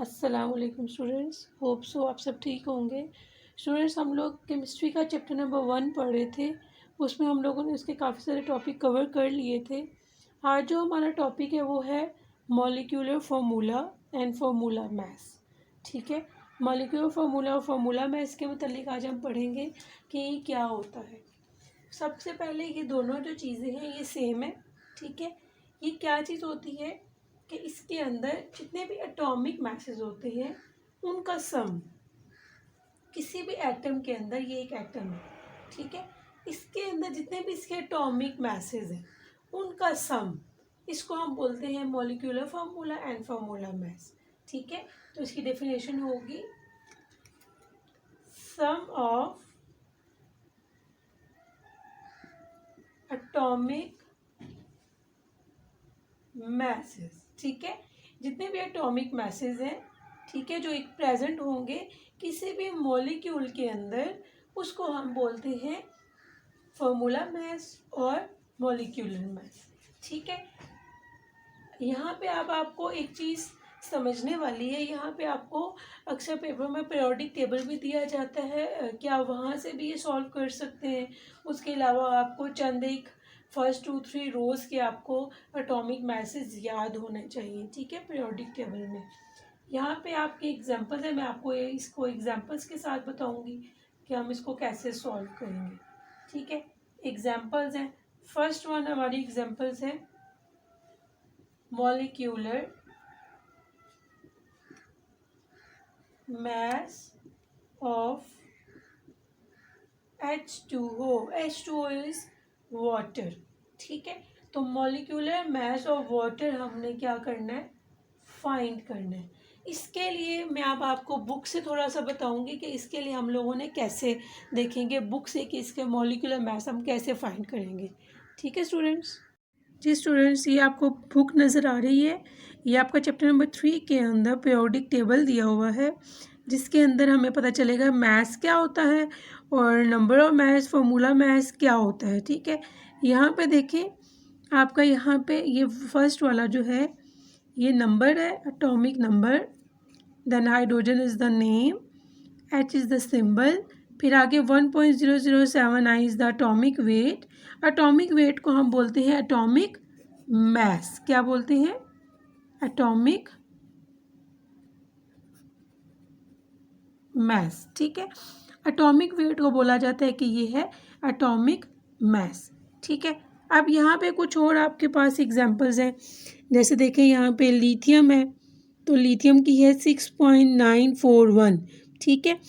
अस्सलाम वालेकुम students, hope so आप सब ठीक होंगे। स्टूडेंट्स, हम लोग केमिस्ट्री का चैप्टर नंबर 1 पढ़ रहे थे। उसमें हम लोगों ने उसके काफ़ी सारे टॉपिक कवर कर लिए थे। आज जो हमारा टॉपिक है वो है molecular formula and formula maths. ठीक है, मॉलिक्यूलर फार्मूला और फार्मूला मैथ्स के मतलब आज हम पढ़ेंगे कि ये क्या होता है। सबसे पहले ये दोनों जो चीज़ें हैं ये सेम है। ठीक है, ये क्या चीज़ होती है कि इसके अंदर जितने भी एटॉमिक मैसेज होते हैं उनका सम, किसी भी एटम के अंदर, ये एक एटम है, ठीक है, इसके अंदर जितने भी इसके एटॉमिक मैसेज हैं उनका सम, इसको हम बोलते हैं molecular formula and formula maths. ठीक है, तो इसकी डेफिनेशन होगी सम ऑफ एटॉमिक मैसेज। ठीक है, जितने भी एटॉमिक मैसेज हैं, ठीक है, जो एक प्रेजेंट होंगे किसी भी मॉलिक्यूल के अंदर, उसको हम बोलते हैं फार्मूला मैथ्स और मॉलिक्यूलर मैथ्स। ठीक है, यहाँ पे अब आपको एक चीज़ समझने वाली है। यहाँ पे आपको अक्सर पेपर में पीरियोडिक टेबल भी दिया जाता है, क्या वहाँ से भी ये सॉल्व कर सकते हैं। उसके अलावा आपको चंद एक फर्स्ट 2-3 रोज़ के आपको एटॉमिक मैसेज याद होने चाहिए। ठीक है, पीरियोडिक टेबल में यहाँ पे आपके एग्जांपल्स है, मैं आपको इसको एग्जांपल्स के साथ बताऊंगी कि हम इसको कैसे सॉल्व करेंगे। ठीक है, एग्जांपल्स हैं। फर्स्ट वन हमारी एग्जांपल्स है molecular mass of H2O। H2O is water. ठीक है, तो मॉलिक्यूलर मैस ऑफ वाटर हमने क्या करना है, फाइंड करना है। इसके लिए मैं अब आपको बुक से थोड़ा सा बताऊंगी कि इसके लिए हम लोगों ने कैसे देखेंगे बुक से कि इसके मॉलिक्यूलर मैस हम कैसे फाइंड करेंगे। ठीक है स्टूडेंट्स, जी स्टूडेंट्स, ये आपको बुक नज़र आ रही है। ये आपका चैप्टर नंबर 3 के अंदर पीरियोडिक टेबल दिया हुआ है, जिसके अंदर हमें पता चलेगा मैथ्स क्या होता है और number of maths, formula maths क्या होता है। ठीक है, यहाँ पे देखें आपका, यहाँ पे ये फर्स्ट वाला जो है ये नंबर है, atomic number, then hydrogen is the name, H is the symbol, फिर आगे 1.007 is the atomic weight. Atomic weight को हम बोलते हैं एटॉमिक मैस। क्या बोलते हैं, एटॉमिक मैस। ठीक है, एटॉमिक वेट को बोला जाता है कि ये है एटॉमिक मैस। ठीक है, अब यहाँ पे कुछ और आपके पास एग्जांपल्स हैं। जैसे देखें यहाँ पे लिथियम है, तो लिथियम की है 6.941। ठीक है,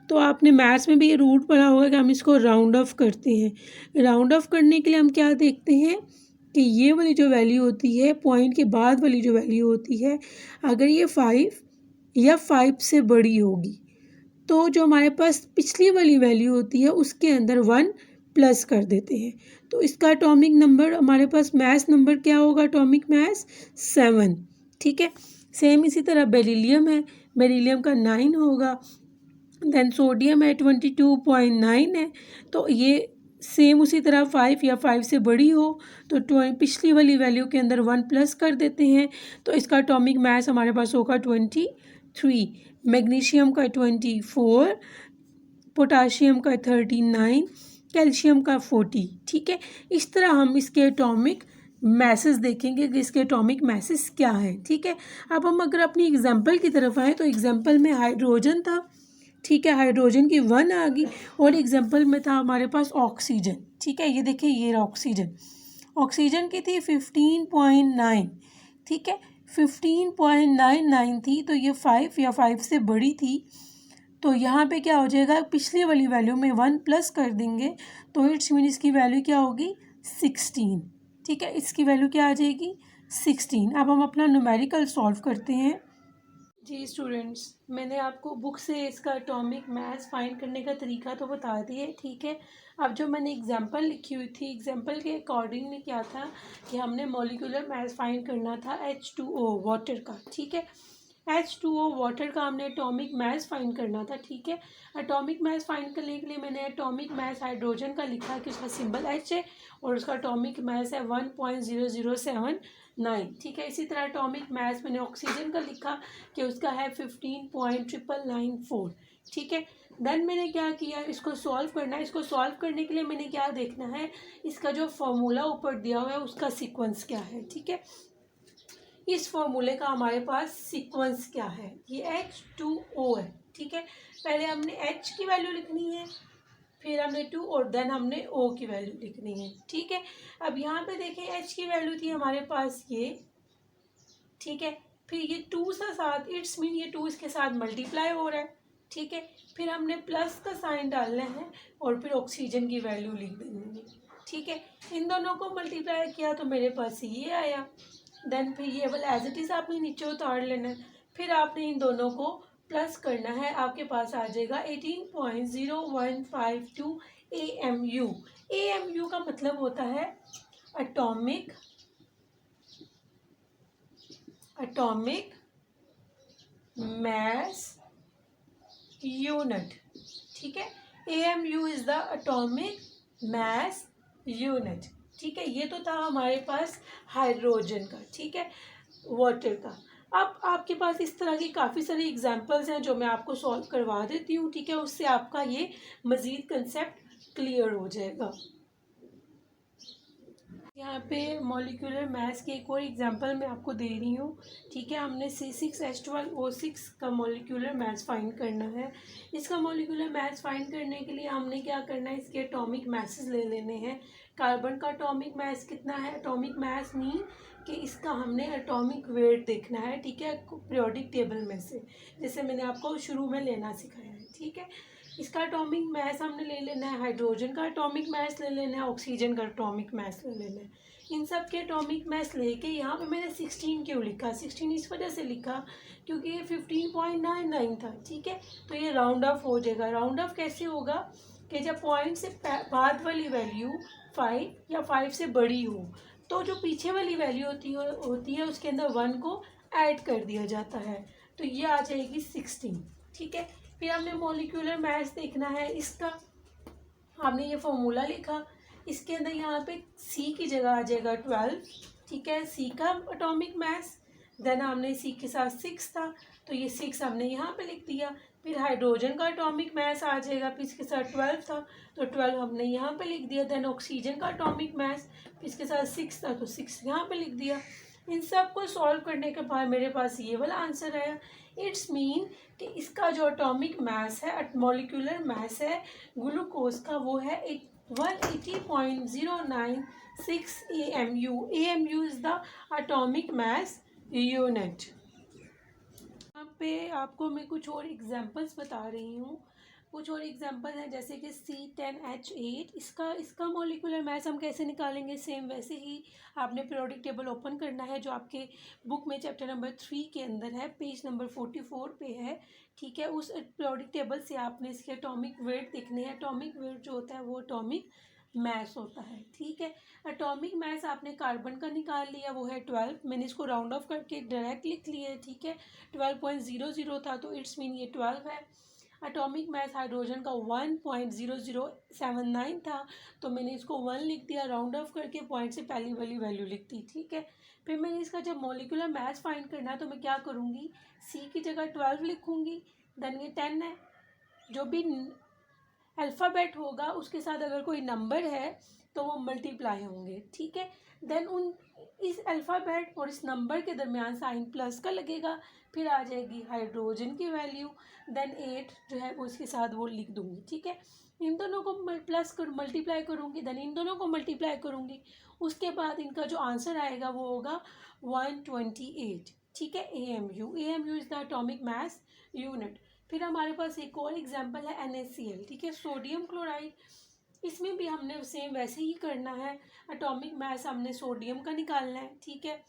तो आपने मैथ्स में भी ये रूट पढ़ा होगा कि हम इसको राउंड ऑफ करते हैं। राउंड ऑफ करने के लिए हम क्या देखते हैं कि ये वाली जो वैल्यू होती है, पॉइंट के बाद वाली जो वैल्यू होती है, अगर ये 5 या 5 से बड़ी होगी तो जो हमारे पास पिछली वाली वैल्यू होती है उसके अंदर 1 प्लस कर देते हैं। तो इसका एटॉमिक नंबर हमारे पास मैस नंबर क्या होगा, एटॉमिक मैस 7। ठीक है, सेम इसी तरह बेरिलियम है, बेरिलियम का 9 होगा। देन सोडियम है 22.9 है, तो ये सेम उसी तरह 5 या 5 से बड़ी हो तो पिछली वाली वैल्यू के अंदर 1 प्लस कर देते हैं, तो इसका एटॉमिक मैस हमारे पास होगा 23। मैग्नीशियम का 24, पोटाशियम का 39, कैल्शियम का 40। ठीक है, इस तरह हम इसके एटॉमिक मैसेज देखेंगे कि इसके एटॉमिक मैसेज क्या है। ठीक है, अब हम अगर अपनी एग्जांपल की तरफ आए तो एग्जांपल में हाइड्रोजन था। ठीक है, हाइड्रोजन की 1 आ गई, और एग्जांपल में था हमारे पास ऑक्सीजन। ठीक है, ये देखिए ये ऑक्सीजन, ऑक्सीजन की थी 15.9। ठीक है, 15.99 थी, तो ये 5 या 5 से बड़ी थी, तो यहाँ पे क्या हो जाएगा, पिछली वाली वैल्यू में 1 प्लस कर देंगे, तो इट्स मीन इसकी वैल्यू क्या होगी, 16। ठीक है, इसकी वैल्यू क्या आ जाएगी, 16। अब हम अपना न्यूमेरिकल सॉल्व करते हैं। जी स्टूडेंट्स, मैंने आपको बुक से इसका एटॉमिक मैस फाइंड करने का तरीका तो बता दिया है। ठीक है, अब जो मैंने एग्जांपल लिखी हुई थी, एग्जांपल के अकॉर्डिंग में क्या था कि हमने मॉलिक्यूलर मैस फाइंड करना था H2O वाटर का। ठीक है, H2O वाटर का हमने एटॉमिक मैस फाइंड करना था। ठीक है, एटॉमिक मैस फाइंड करने के लिए मैंने एटॉमिक मैस हाइड्रोजन का लिखा कि उसका सिंबल H है और उसका एटॉमिक मैस है 1.007 9, ठीक है। इसी तरह एटॉमिक मास मैंने ऑक्सीजन का लिखा कि उसका है 15.994, ठीक है। देन मैंने क्या किया, इसको सॉल्व करना है। इसको सॉल्व करने के लिए मैंने क्या देखना है, इसका जो फॉर्मूला ऊपर दिया हुआ है उसका सीक्वेंस क्या है, ठीक है। इस फॉर्मूले का हमारे पास सीक्वेंस क्या है, ये H2O है, ठीक है। पहले हमने H की वैल्यू लिखनी है, फिर हमने 2 और देन हमने O की वैल्यू लिखनी है, ठीक है। अब यहाँ पे देखें H की वैल्यू थी हमारे पास ये, ठीक है। फिर ये 2 से साथ, इट्स मीन ये 2 इसके साथ मल्टीप्लाई हो रहा है, ठीक है। फिर हमने प्लस का साइन डालना है और फिर ऑक्सीजन की वैल्यू लिख देनी है, ठीक है। इन दोनों को मल्टीप्लाई किया तो मेरे पास ये आया। देन फिर ये वाला एज इट इज़ आपने नीचे उतार लेना है। फिर आपने इन दोनों को प्लस करना है, आपके पास आ जाएगा 18.0152 AMU। AMU का मतलब होता है एटॉमिक मास यूनिट, ठीक है। AMU is the atomic mass unit, ठीक है। ये तो था हमारे पास हाइड्रोजन का, ठीक है, वाटर का। अब आपके पास इस तरह की काफ़ी सारी एग्जांपल्स हैं जो मैं आपको सॉल्व करवा देती हूँ, ठीक है। उससे आपका ये मज़ीद कंसेप्ट क्लियर हो जाएगा। यहाँ पे मॉलिक्यूलर मास की एक और एग्जांपल मैं आपको दे रही हूँ, ठीक है। हमने C6H12O6 का मॉलिक्यूलर मास फाइंड करना है। इसका मॉलिक्यूलर मास फाइंड करने के लिए हमने क्या करना है, इसके एटॉमिक मासेस ले लेने हैं। कार्बन का एटॉमिक मास कितना है, एटॉमिक मास मीन कि इसका हमने एटॉमिक वेट देखना है, ठीक है, पीरियोडिक टेबल में से, जैसे मैंने आपको शुरू में लेना सिखाया है, ठीक है। इसका एटॉमिक मास हमने ले लेना है, हाइड्रोजन का एटॉमिक मास ले लेना है, ऑक्सीजन का एटॉमिक मास ले लेना है। इन सब के एटॉमिक मास लेके यहाँ पे मैंने 16 क्यों लिखा, 16 इस वजह से लिखा क्योंकि ये 15.99 था, ठीक है। तो ये राउंड ऑफ हो जाएगा। राउंड ऑफ कैसे होगा कि जब पॉइंट से बाद वाली वैल्यू 5 या 5 से बड़ी हो तो जो पीछे वाली वैल्यू होती है उसके अंदर 1 को ऐड कर दिया जाता है, तो ये आ जाएगी 16, ठीक है। फिर हमने मॉलिक्यूलर मास देखना है इसका, हमने ये फॉर्मूला लिखा, इसके अंदर यहाँ पे C की जगह आ जाएगा 12, ठीक है, C का एटॉमिक मास। देन हमने C के साथ 6 था तो ये 6 हमने यहाँ पे लिख दिया। फिर हाइड्रोजन का एटॉमिक मास आ जाएगा, फिर इसके साथ 12 था तो 12 हमने यहाँ पे लिख दिया। देन ऑक्सीजन का एटॉमिक मास, फिर इसके साथ 6 था तो 6 यहाँ पे लिख दिया। इन सब को सॉल्व करने के बाद मेरे पास ये वाला आंसर आया। इट्स मीन कि इसका जो एटॉमिक मास है, मॉलिक्यूलर मास है ग्लूकोज का, वो है 180.096 AMU। AMU is the atomic mass unit. यहाँ पे आपको मैं कुछ और एग्जांपल्स बता रही हूँ। कुछ और एग्जांपल हैं जैसे कि C10H8, इसका मॉलिक्यूलर मास हम कैसे निकालेंगे, सेम वैसे ही आपने पीरियोडिक टेबल ओपन करना है जो आपके बुक में चैप्टर नंबर 3 के अंदर है, पेज नंबर 44 पे है, ठीक है। उस पीरियोडिक टेबल से आपने इसके एटॉमिक वेट देखने हैं। एटॉमिक वेट जो होता है वो एटॉमिक मास होता है, ठीक है। एटॉमिक मास आपने कार्बन का निकाल लिया, वो है 12, मैंने इसको राउंड ऑफ करके डायरेक्ट लिख लिया है, ठीक है। 12.00 था तो इट्स मीन ये 12 है। एटॉमिक मास हाइड्रोजन का 1.0079 था तो मैंने इसको 1 लिख दिया, राउंड ऑफ करके पॉइंट से पहली वाली वैल्यू लिख दी, ठीक है। फिर मैंने इसका जब मॉलिक्यूलर मास फाइंड करना है तो मैं क्या करूँगी, C की जगह 12 लिखूँगी। देन ये 10 है, जो भी अल्फ़ाबेट होगा उसके साथ अगर कोई नंबर है तो वो मल्टीप्लाई होंगे, ठीक है। देन इस अल्फ़ाबेट और इस नंबर के दरमियान साइन प्लस का लगेगा, फिर आ जाएगी हाइड्रोजन की वैल्यू। देन 8 जो है वो इसके साथ वो लिख दूँगी, ठीक है। इन दोनों को मल्टीप्लाई करूँगी, देन इन दोनों को मल्टीप्लाई करूँगी, उसके बाद इनका जो आंसर आएगा वो होगा 128, ठीक है। AMU is the atomic mass unit. फिर हमारे पास एक और एग्जांपल है NaCl, ठीक है, सोडियम क्लोराइड। इसमें भी हमने सेम वैसे ही करना है, एटॉमिक मास हमने सोडियम का निकालना है, ठीक है।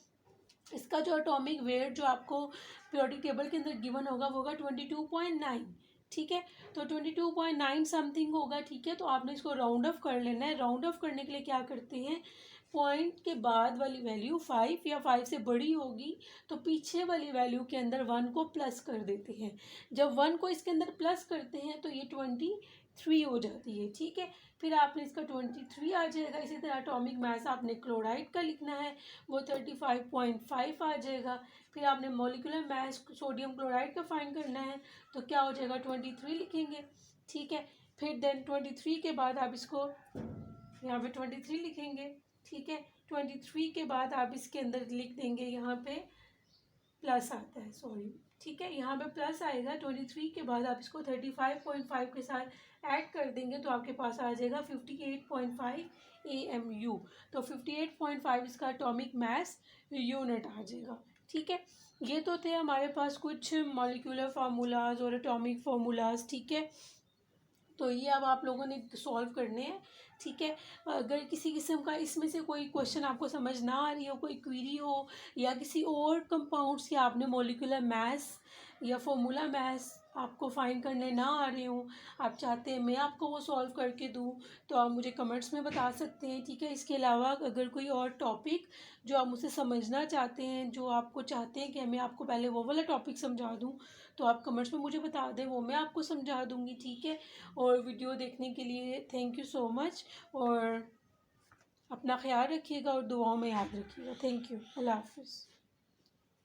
इसका जो एटॉमिक वेट जो आपको पीरियोडिक टेबल के अंदर गिवन होगा वो होगा 22.9, ठीक है। तो 22.9 समथिंग होगा, ठीक है। तो आपने इसको राउंड ऑफ कर लेना है। राउंड ऑफ करने के लिए क्या करते हैं, पॉइंट के बाद वाली वैल्यू 5 या 5 से बड़ी होगी तो पीछे वाली वैल्यू के अंदर 1 को प्लस कर देते हैं। जब 1 को इसके अंदर प्लस करते हैं तो ये 3 हो जाती है, ठीक है। फिर आपने इसका 23 आ जाएगा। इसी तरह एटॉमिक मास आपने क्लोराइड का लिखना है, वो 35.5 आ जाएगा। फिर आपने मॉलिक्यूलर मास सोडियम क्लोराइड का फाइंड करना है, तो क्या हो जाएगा 23 लिखेंगे, ठीक है। फिर देन 23 के बाद आप इसको यहाँ पे 23 लिखेंगे, ठीक है। 23 के बाद आप इसके अंदर लिख देंगे, यहाँ पे प्लस आता है, सॉरी, ठीक है, यहाँ पे प्लस आएगा। 23 के बाद आप इसको 35.5 के साथ ऐड कर देंगे, तो आपके पास आ जाएगा 58.5 AMU। तो 58.5 इसका एटॉमिक मास यूनिट आ जाएगा, ठीक है। ये तो थे हमारे पास कुछ मॉलिक्यूलर फार्मूलाज और एटॉमिक फार्मूलाज, ठीक है। तो ये अब आप लोगों ने सॉल्व करने हैं, ठीक है। अगर किसी किस्म का इसमें से कोई क्वेश्चन आपको समझ ना आ रही हो, कोई क्वेरी हो, या किसी और कंपाउंड्स के आपने मॉलिक्यूलर मास या फॉर्मूला मास आपको फाइंड करने ना आ रहे हो, आप चाहते हैं मैं आपको वो सॉल्व करके दूं, तो आप मुझे कमेंट्स में बता सकते हैं, ठीक है। इसके अलावा अगर कोई और टॉपिक जो आप मुझसे समझना चाहते हैं, जो आपको चाहते हैं कि मैं आपको पहले वो वाला टॉपिक समझा दूं, तो आप कमेंट्स में मुझे बता दें, वो मैं आपको समझा दूंगी, ठीक है। और वीडियो देखने के लिए थैंक यू सो मच, और अपना ख्याल रखिएगा और दुआओं में याद रखिएगा। थैंक यू, अल्लाह हाफ़िज़।